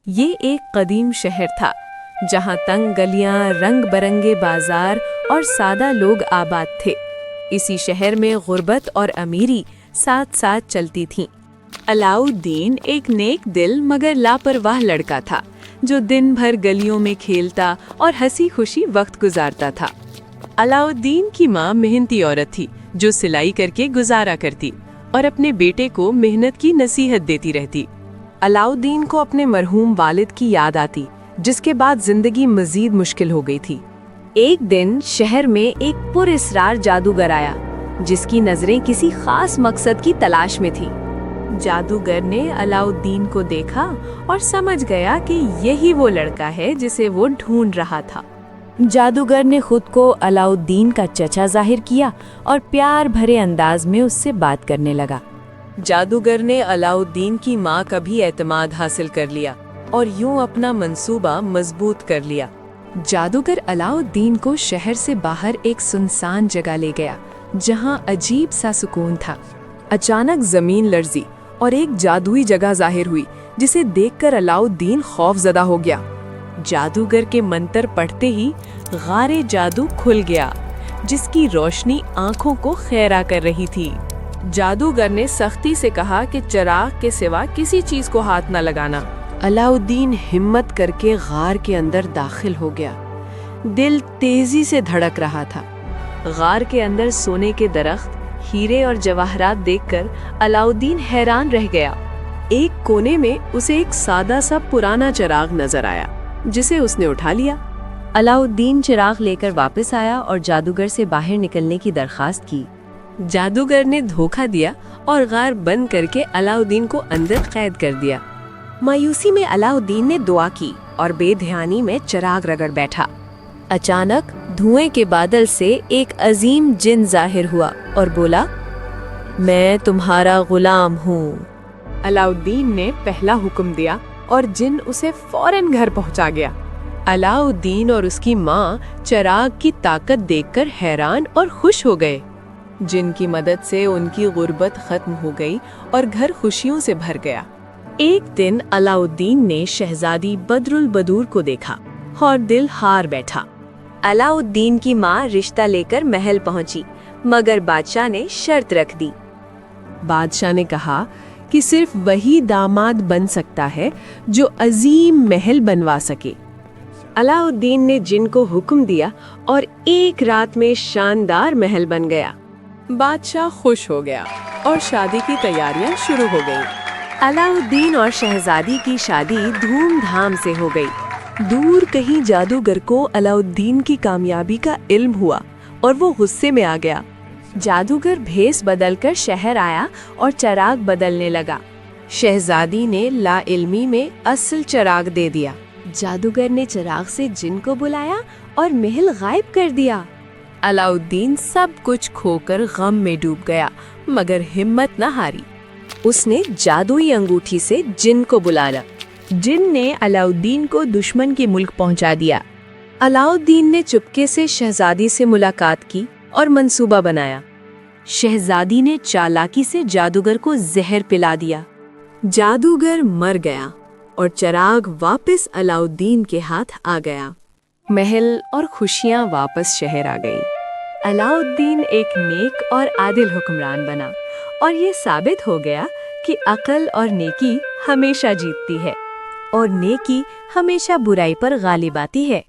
یہ ایک قدیم شہر تھا جہاں تنگ گلیاں، رنگ برنگے بازار اور سادہ لوگ آباد تھے۔ اسی شہر میں غربت اور امیری ساتھ ساتھ چلتی تھیں۔ علاؤالدین ایک نیک دل مگر لاپرواہ لڑکا تھا جو دن بھر گلیوں میں کھیلتا اور ہنسی خوشی وقت گزارتا تھا۔ علاؤالدین کی ماں محنتی عورت تھی جو سلائی کر کے گزارا کرتی اور اپنے بیٹے کو محنت کی نصیحت دیتی رہتی۔ علاؤالدین کو اپنے مرحوم والد کی یاد آتی، جس کے بعد زندگی مزید مشکل ہو گئی تھی۔ ایک دن شہر میں ایک پراسرار جادوگر آیا جس کی نظریں کسی خاص مقصد کی تلاش میں تھی۔ جادوگر نے علاؤالدین کو دیکھا اور سمجھ گیا کہ یہی وہ لڑکا ہے جسے وہ ڈھونڈ رہا تھا۔ جادوگر نے خود کو علاؤالدین کا چچا ظاہر کیا اور پیار بھرے انداز میں اس سے بات کرنے لگا۔ جادوگر نے علاؤالدین کی ماں کا بھی اعتماد حاصل کر لیا اور یوں اپنا منصوبہ مضبوط کر لیا۔ جادوگر علاؤالدین کو شہر سے باہر ایک سنسان جگہ لے گیا جہاں عجیب سا سکون تھا۔ اچانک زمین لرزی اور ایک جادوئی جگہ ظاہر ہوئی جسے دیکھ کر علاؤالدین خوف زدہ ہو گیا۔ جادوگر کے منتر پڑھتے ہی غار جادو کھل گیا جس کی روشنی آنکھوں کو خیرہ کر رہی تھی۔ جادوگر نے سختی سے کہا کہ چراغ کے سوا کسی چیز کو ہاتھ نہ لگانا۔ علاؤالدین ہمت کر کے غار کے اندر داخل ہو گیا۔ دل تیزی سے دھڑک رہا تھا۔ غار کے اندر سونے کے درخت، ہیرے اور جواہرات دیکھ کر علاؤالدین حیران رہ گیا۔ ایک کونے میں اسے ایک سادہ سا پرانا چراغ نظر آیا جسے اس نے اٹھا لیا۔ علاؤالدین چراغ لے کر واپس آیا اور جادوگر سے باہر نکلنے کی درخواست کی۔ جادوگر نے دھوکہ دیا اور غار بند کر کے علاؤالدین کو اندر قید کر دیا۔ مایوسی میں علاؤالدین نے دعا کی اور بے دھیانی میں چراغ رگڑ بیٹھا۔ اچانک دھوئیں کے بادل سے ایک عظیم جن ظاہر ہوا اور بولا، میں تمہارا غلام ہوں۔ علاؤالدین نے پہلا حکم دیا اور جن اسے فوراً گھر پہنچا گیا۔ علاؤالدین اور اس کی ماں چراغ کی طاقت دیکھ کر حیران اور خوش ہو گئے۔ جن کی مدد سے ان کی غربت ختم ہو گئی اور گھر خوشیوں سے بھر گیا۔ ایک دن علاؤالدین نے شہزادی بدر البدور کو دیکھا اور دل ہار بیٹھا۔ علاؤالدین کی ماں رشتہ لے کر محل پہنچی مگر بادشاہ نے شرط رکھ دی۔ بادشاہ نے کہا کہ صرف وہی داماد بن سکتا ہے جو عظیم محل بنوا سکے۔ علاؤالدین نے جن کو حکم دیا اور ایک رات میں شاندار محل بن گیا۔ بادشاہ خوش ہو گیا اور شادی کی تیاریاں شروع ہو گئیں۔ علاؤالدین اور شہزادی کی شادی دھوم دھام سے ہو گئی۔ دور کہیں جادوگر کو علاؤالدین کی کامیابی کا علم ہوا اور وہ غصے میں آ گیا۔ جادوگر بھیس بدل کر شہر آیا اور چراغ بدلنے لگا۔ شہزادی نے لا علمی میں اصل چراغ دے دیا۔ جادوگر نے چراغ سے جن کو بلایا اور محل غائب کر دیا۔ علاؤالدین سب کچھ کھو کر غم میں ڈوب گیا مگر ہمت نہ ہاری۔ اس نے جادوئی انگوٹھی سے جن کو بلایا۔ جن نے علاؤالدین کو دشمن کے ملک پہنچا دیا۔ علاؤالدین نے چپکے سے شہزادی سے ملاقات کی اور منصوبہ بنایا۔ شہزادی نے چالاکی سے جادوگر کو زہر پلا دیا۔ جادوگر مر گیا اور چراغ واپس علاؤالدین کے ہاتھ آ گیا۔ محل اور خوشیاں واپس شہر آ گئیں۔ علاؤالدین ایک نیک اور عادل حکمران بنا اور یہ ثابت ہو گیا کہ عقل اور نیکی ہمیشہ جیتتی ہے اور نیکی ہمیشہ برائی پر غالب آتی ہے۔